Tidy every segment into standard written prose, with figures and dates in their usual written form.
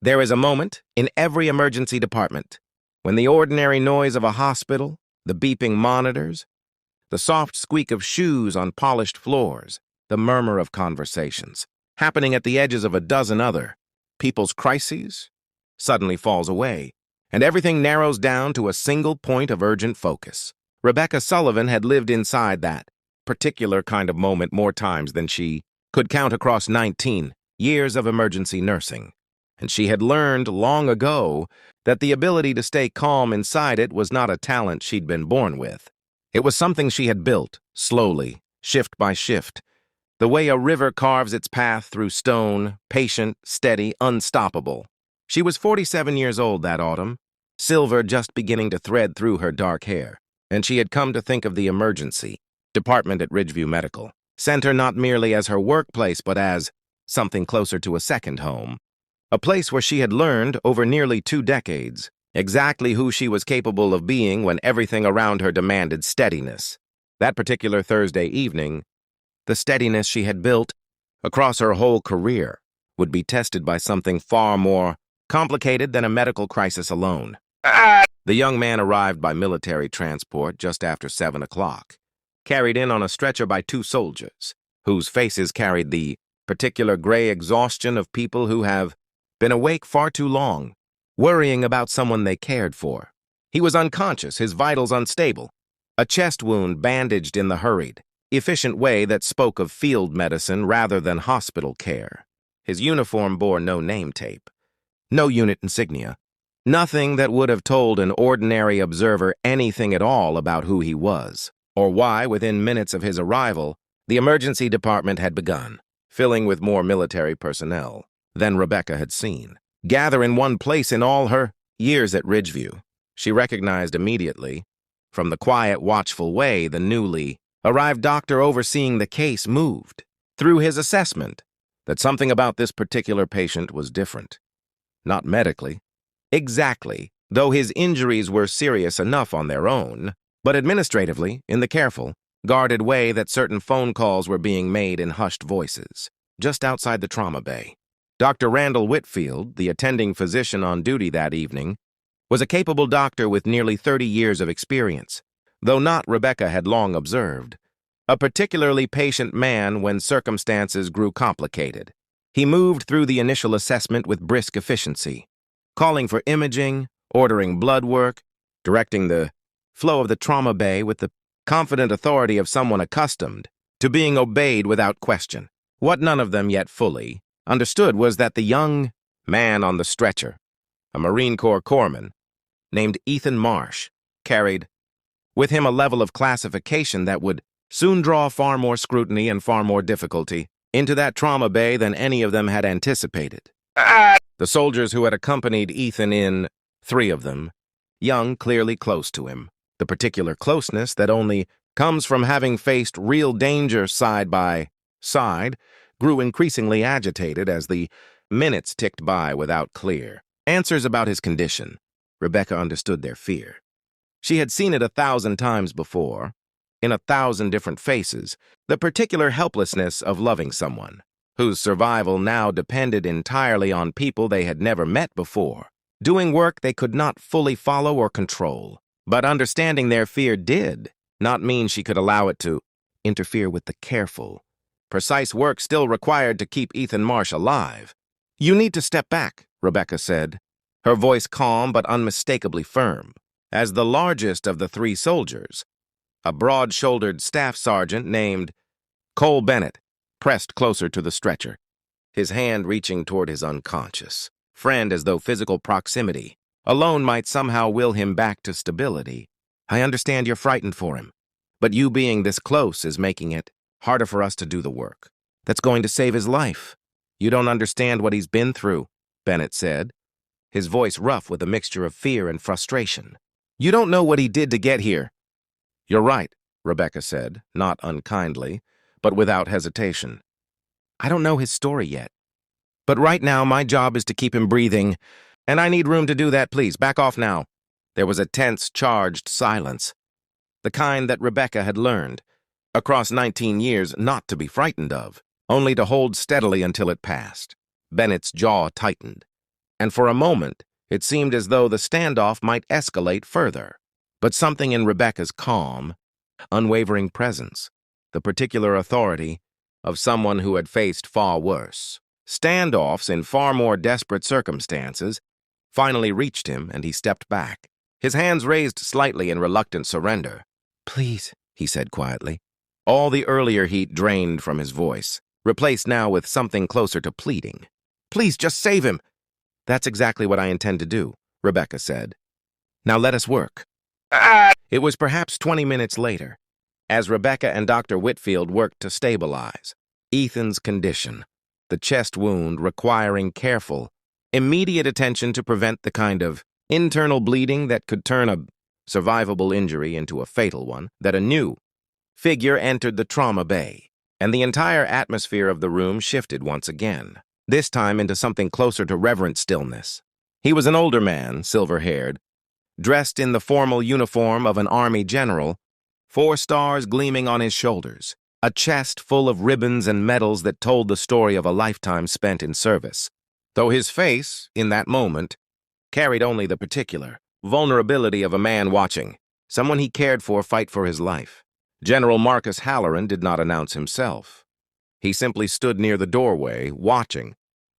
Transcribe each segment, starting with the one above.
There is a moment in every emergency department when the ordinary noise of a hospital, the beeping monitors, the soft squeak of shoes on polished floors, the murmur of conversations, happening at the edges of a dozen other people's crises, suddenly falls away, and everything narrows down to a single point of urgent focus. Rebecca Sullivan had lived inside that particular kind of moment more times than she could count across 19 years of emergency nursing. And she had learned long ago that the ability to stay calm inside it was not a talent she'd been born with. It was something she had built, slowly, shift by shift, the way a river carves its path through stone, patient, steady, unstoppable. She was 47 years old that autumn, silver just beginning to thread through her dark hair, and she had come to think of the emergency department at Ridgeview Medical Center not merely as her workplace but as something closer to a second home. A place where she had learned, over nearly 2 decades, exactly who she was capable of being when everything around her demanded steadiness. That particular Thursday evening, the steadiness she had built across her whole career would be tested by something far more complicated than a medical crisis alone. The young man arrived by military transport just after 7 o'clock, carried in on a stretcher by 2 soldiers, whose faces carried the particular gray exhaustion of people who have been awake far too long, worrying about someone they cared for. He was unconscious, his vitals unstable, a chest wound bandaged in the hurried, efficient way that spoke of field medicine rather than hospital care. His uniform bore no name tape, no unit insignia, nothing that would have told an ordinary observer anything at all about who he was, or why, within minutes of his arrival, the emergency department had begun, filling with more military personnel than Rebecca had seen. Gather in one place in all her years at Ridgeview, she recognized immediately, from the quiet, watchful way the newly arrived doctor overseeing the case moved, through his assessment, that something about this particular patient was different. Not medically, exactly, though his injuries were serious enough on their own, but administratively, in the careful, guarded way that certain phone calls were being made in hushed voices, just outside the trauma bay. Dr. Randall Whitfield, the attending physician on duty that evening, was a capable doctor with nearly 30 years of experience, though not, Rebecca had long observed, a particularly patient man when circumstances grew complicated. He moved through the initial assessment with brisk efficiency, calling for imaging, ordering blood work, directing the flow of the trauma bay with the confident authority of someone accustomed to being obeyed without question. What none of them yet fully understood was that the young man on the stretcher, a Marine Corps corpsman named Ethan Marsh, carried with him a level of classification that would soon draw far more scrutiny and far more difficulty into that trauma bay than any of them had anticipated. The soldiers who had accompanied Ethan in, 3 of them, young, clearly close to him, the particular closeness that only comes from having faced real danger side by side, grew increasingly agitated as the minutes ticked by without clear answers about his condition. Rebecca understood their fear. She had seen it 1,000 times before, in 1,000 different faces, the particular helplessness of loving someone, whose survival now depended entirely on people they had never met before, doing work they could not fully follow or control. But understanding their fear did not mean she could allow it to interfere with the careful, precise work still required to keep Ethan Marsh alive. "You need to step back," Rebecca said, her voice calm but unmistakably firm, as the largest of the 3 soldiers, a broad-shouldered staff sergeant named Cole Bennett, pressed closer to the stretcher, his hand reaching toward his unconscious friend as though physical proximity alone might somehow will him back to stability. "I understand you're frightened for him, but you being this close is making it harder for us to do the work that's going to save his life. You don't understand what he's been through," Bennett said, his voice rough with a mixture of fear and frustration. "You don't know what he did to get here." "You're right," Rebecca said, not unkindly, but without hesitation. "I don't know his story yet. But right now my job is to keep him breathing, and I need room to do that. Please, back off now." There was a tense, charged silence, the kind that Rebecca had learned, across 19 years, not to be frightened of, only to hold steadily until it passed. Bennett's jaw tightened, and for a moment, it seemed as though the standoff might escalate further. But something in Rebecca's calm, unwavering presence, the particular authority of someone who had faced far worse standoffs in far more desperate circumstances, finally reached him, and he stepped back, his hands raised slightly in reluctant surrender. "Please," he said quietly. All the earlier heat drained from his voice, replaced now with something closer to pleading. "Please, just save him." "That's exactly what I intend to do," Rebecca said. "Now let us work." It was perhaps 20 minutes later, as Rebecca and Dr. Whitfield worked to stabilize Ethan's condition, the chest wound requiring careful, immediate attention to prevent the kind of internal bleeding that could turn a survivable injury into a fatal one, that a new figure entered the trauma bay, and the entire atmosphere of the room shifted once again, this time into something closer to reverent stillness. He was an older man, silver-haired, dressed in the formal uniform of an army general, 4 stars gleaming on his shoulders, a chest full of ribbons and medals that told the story of a lifetime spent in service, though his face, in that moment, carried only the particular vulnerability of a man watching someone he cared for fight for his life. General Marcus Halloran did not announce himself. He simply stood near the doorway, watching,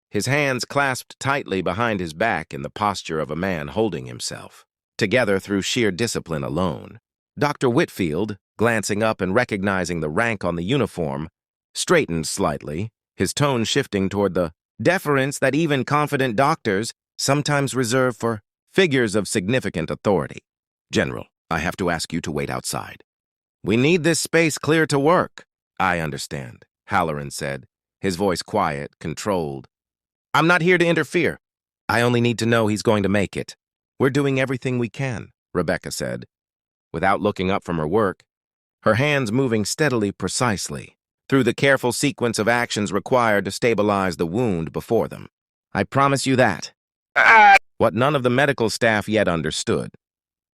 his hands clasped tightly behind his back in the posture of a man holding himself together through sheer discipline alone. Dr. Whitfield, glancing up and recognizing the rank on the uniform, straightened slightly, his tone shifting toward the deference that even confident doctors sometimes reserve for figures of significant authority. "General, I have to ask you to wait outside." "We need this space clear to work." "I understand," Halloran said, his voice quiet, controlled. "I'm not here to interfere. I only need to know he's going to make it." "We're doing everything we can," Rebecca said, without looking up from her work, her hands moving steadily, precisely, through the careful sequence of actions required to stabilize the wound before them. "I promise you that." What none of the medical staff yet understood,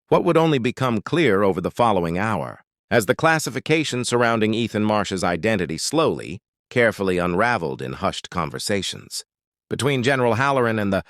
what would only become clear over the following hour, as the classification surrounding Ethan Marsh's identity slowly, carefully unraveled in hushed conversations between General Halloran and the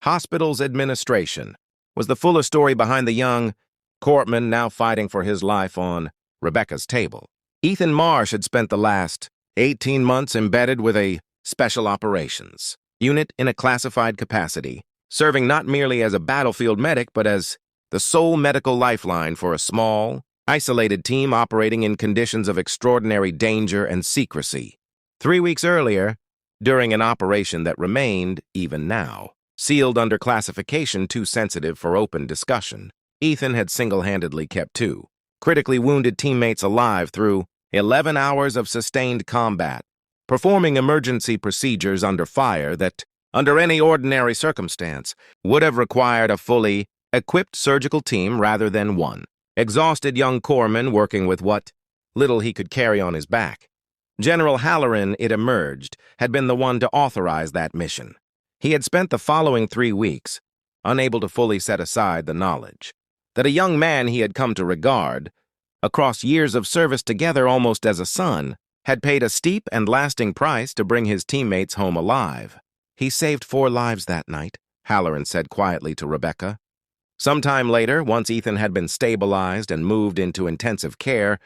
hospital's administration, was the fuller story behind the young corpsman now fighting for his life on Rebecca's table. Ethan Marsh had spent the last 18 months embedded with a special operations unit in a classified capacity, serving not merely as a battlefield medic, but as the sole medical lifeline for a small, isolated team operating in conditions of extraordinary danger and secrecy. 3 weeks earlier, during an operation that remained, even now, sealed under classification too sensitive for open discussion, Ethan had single-handedly kept 2 critically wounded teammates alive through 11 hours of sustained combat, performing emergency procedures under fire that, under any ordinary circumstance, would have required a fully equipped surgical team rather than one exhausted young corpsman working with what little he could carry on his back. General Halloran, it emerged, had been the one to authorize that mission. He had spent the following 3 weeks unable to fully set aside the knowledge that a young man he had come to regard, across years of service together almost as a son, had paid a steep and lasting price to bring his teammates home alive. "He saved 4 lives that night," Halloran said quietly to Rebecca. Sometime later, once Ethan had been stabilized and moved into intensive care,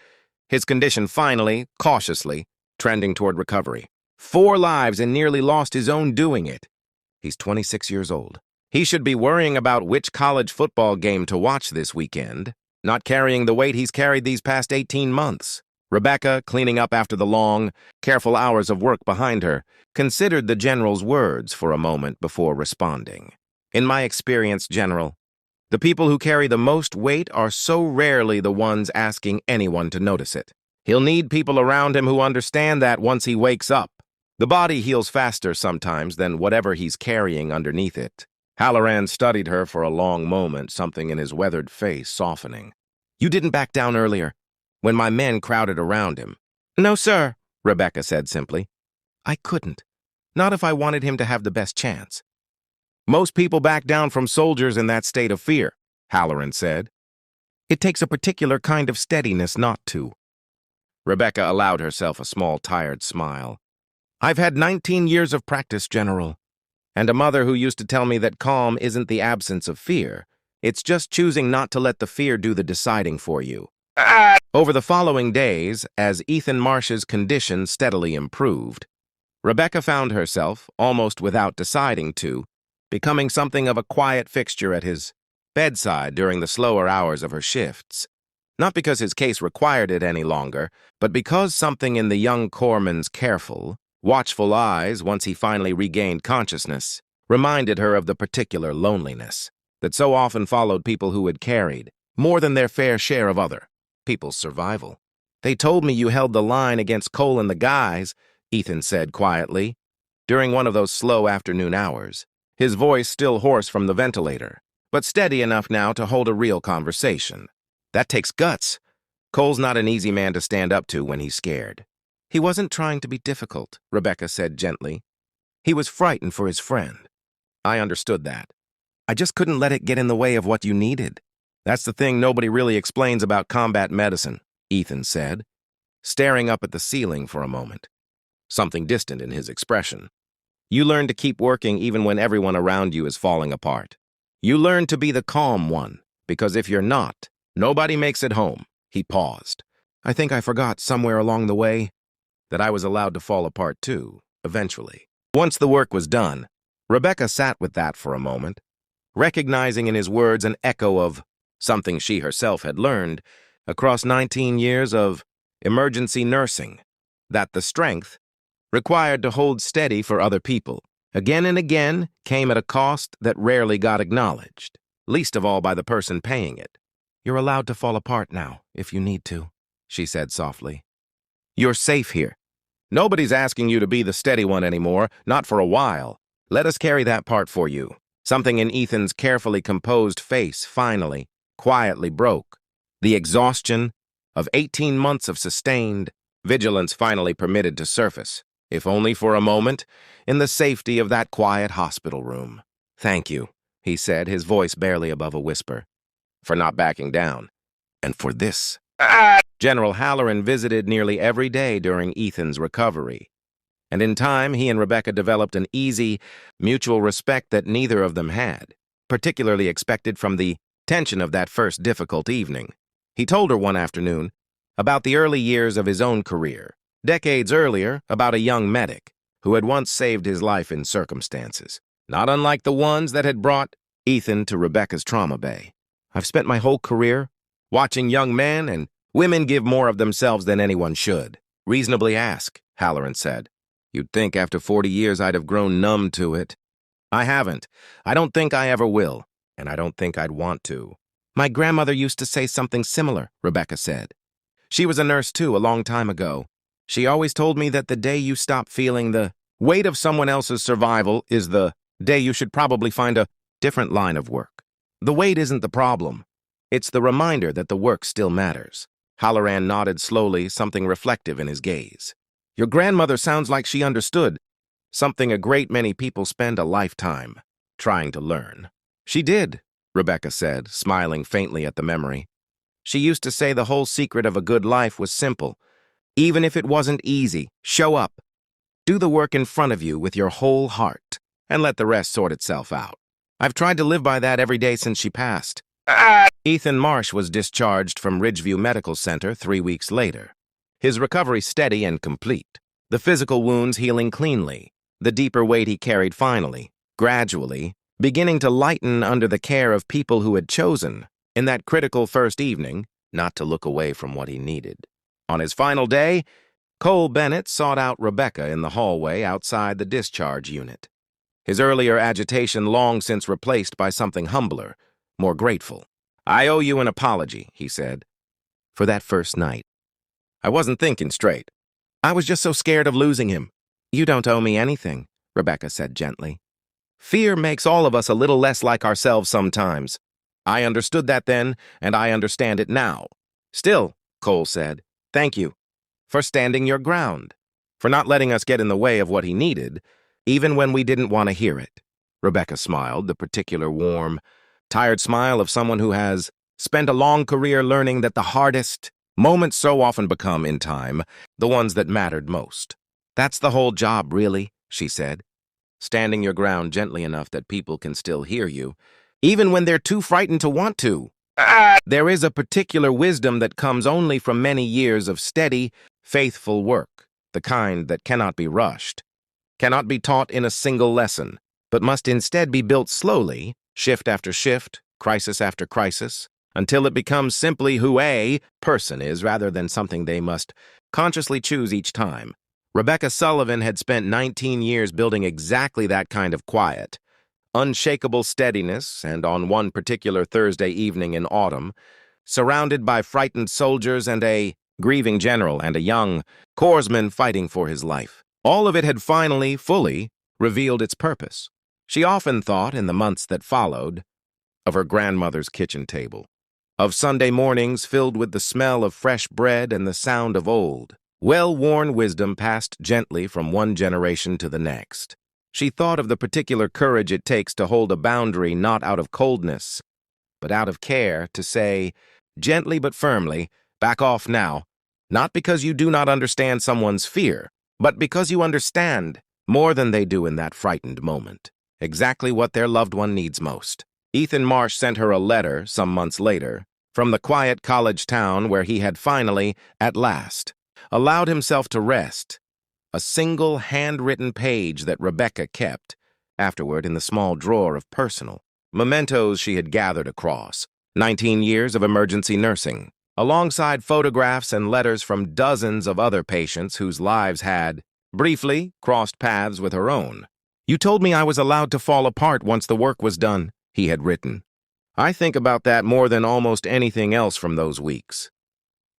his condition finally, cautiously, trending toward recovery. 4 lives and nearly lost his own doing it. He's 26 years old. He should be worrying about which college football game to watch this weekend, not carrying the weight he's carried these past 18 months. Rebecca, cleaning up after the long, careful hours of work behind her, considered the general's words for a moment before responding. "In my experience, General, the people who carry the most weight are so rarely the ones asking anyone to notice it. He'll need people around him who understand that once he wakes up. The body heals faster sometimes than whatever he's carrying underneath it." Halloran studied her for a long moment, something in his weathered face softening. "You didn't back down earlier, when my men crowded around him." "No, sir," Rebecca said simply. "I couldn't. Not if I wanted him to have the best chance." "Most people back down from soldiers in that state of fear," Halloran said. "It takes a particular kind of steadiness not to." Rebecca allowed herself a small, tired smile. "I've had 19 years of practice, General, and a mother who used to tell me that calm isn't the absence of fear. It's just choosing not to let the fear do the deciding for you. Over the following days, as Ethan Marsh's condition steadily improved, Rebecca found herself, almost without deciding to, becoming something of a quiet fixture at his bedside during the slower hours of her shifts. Not because his case required it any longer, but because something in the young corpsman's careful, watchful eyes, once he finally regained consciousness, reminded her of the particular loneliness that so often followed people who had carried more than their fair share of other people's survival. "They told me you held the line against Cole and the guys," Ethan said quietly, during one of those slow afternoon hours, his voice still hoarse from the ventilator, but steady enough now to hold a real conversation. "That takes guts. Cole's not an easy man to stand up to when he's scared." "He wasn't trying to be difficult," Rebecca said gently. "He was frightened for his friend." "I understood that. I just couldn't let it get in the way of what you needed." "That's the thing nobody really explains about combat medicine," Ethan said, staring up at the ceiling for a moment, something distant in his expression. "You learn to keep working even when everyone around you is falling apart. You learn to be the calm one, because if you're not, nobody makes it home." He paused. "I think I forgot somewhere along the way that I was allowed to fall apart too, eventually." Once the work was done, Rebecca sat with that for a moment, recognizing in his words an echo of something she herself had learned across 19 years of emergency nursing, that the strength required to hold steady for other people, again and again, came at a cost that rarely got acknowledged, least of all by the person paying it. "You're allowed to fall apart now, if you need to," she said softly. "You're safe here. Nobody's asking you to be the steady one anymore, not for a while. Let us carry that part for you." Something in Ethan's carefully composed face finally, quietly broke. The exhaustion of 18 months of sustained vigilance finally permitted to surface, if only for a moment, in the safety of that quiet hospital room. "Thank you," he said, his voice barely above a whisper, "for not backing down. And for this." General Halloran visited nearly every day during Ethan's recovery, and in time he and Rebecca developed an easy, mutual respect that neither of them had, particularly expected from the tension of that first difficult evening. He told her one afternoon about the early years of his own career, decades earlier about a young medic who had once saved his life in circumstances not unlike the ones that had brought Ethan to Rebecca's trauma bay. "I've spent my whole career watching young men and women give more of themselves than anyone should. Reasonably ask," Halloran said. "You'd think after 40 years I'd have grown numb to it. I haven't. I don't think I ever will, and I don't think I'd want to." "My grandmother used to say something similar," Rebecca said. "She was a nurse too, a long time ago. She always told me that the day you stop feeling the weight of someone else's survival is the day you should probably find a different line of work. The weight isn't the problem. It's the reminder that the work still matters." Halloran nodded slowly, something reflective in his gaze. "Your grandmother sounds like she understood something a great many people spend a lifetime trying to learn." "She did," Rebecca said, smiling faintly at the memory. "She used to say the whole secret of a good life was simple. Even if it wasn't easy, show up. Do the work in front of you with your whole heart, and let the rest sort itself out. I've tried to live by that every day since she passed." Ethan Marsh was discharged from Ridgeview Medical Center 3 weeks later, his recovery steady and complete, the physical wounds healing cleanly, the deeper weight he carried finally, gradually, beginning to lighten under the care of people who had chosen, in that critical first evening, not to look away from what he needed. On his final day, Cole Bennett sought out Rebecca in the hallway outside the discharge unit, his earlier agitation long since replaced by something humbler, more grateful. "I owe you an apology," he said, "for that first night. I wasn't thinking straight. I was just so scared of losing him." "You don't owe me anything," Rebecca said gently. "Fear makes all of us a little less like ourselves sometimes. I understood that then, and I understand it now. Still," Cole said, "thank you for standing your ground, for not letting us get in the way of what he needed, even when we didn't want to hear it." Rebecca smiled, the particular warm, tired smile of someone who has spent a long career learning that the hardest moments so often become, in time, the ones that mattered most. "That's the whole job, really," she said. standing your ground gently enough that people can still hear you, even when they're too frightened to want to. There is a particular wisdom that comes only from many years of steady, faithful work, the kind that cannot be rushed, cannot be taught in a single lesson, but must instead be built slowly, shift after shift, crisis after crisis, until it becomes simply who a person is rather than something they must consciously choose each time. Rebecca Sullivan had spent 19 years building exactly that kind of quiet, unshakable steadiness, and on one particular Thursday evening in autumn, surrounded by frightened soldiers and a grieving general and a young corpsman fighting for his life, all of it had finally, fully revealed its purpose. She often thought, in the months that followed, of her grandmother's kitchen table, of Sunday mornings filled with the smell of fresh bread and the sound of old, well-worn wisdom passed gently from one generation to the next. She thought of the particular courage it takes to hold a boundary not out of coldness, but out of care, to say, gently but firmly, back off now, not because you do not understand someone's fear, but because you understand, more than they do in that frightened moment, exactly what their loved one needs most. Ethan Marsh sent her a letter, some months later, from the quiet college town where he had finally, at last, allowed himself to rest. A single handwritten page that Rebecca kept, afterward in the small drawer of personal mementos she had gathered across 19 years of emergency nursing, alongside photographs and letters from dozens of other patients whose lives had, briefly, crossed paths with her own. "You told me I was allowed to fall apart once the work was done," he had written. "I think about that more than almost anything else from those weeks.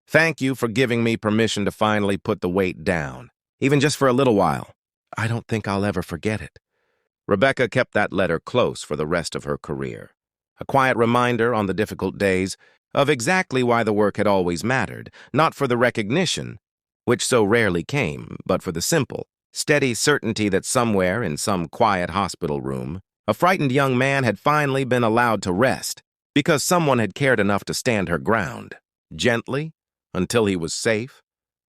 Thank you for giving me permission to finally put the weight down, even just for a little while. I don't think I'll ever forget it." Rebecca kept that letter close for the rest of her career, a quiet reminder on the difficult days of exactly why the work had always mattered, not for the recognition, which so rarely came, but for the simple, steady certainty that somewhere in some quiet hospital room, a frightened young man had finally been allowed to rest because someone had cared enough to stand her ground, gently, until he was safe,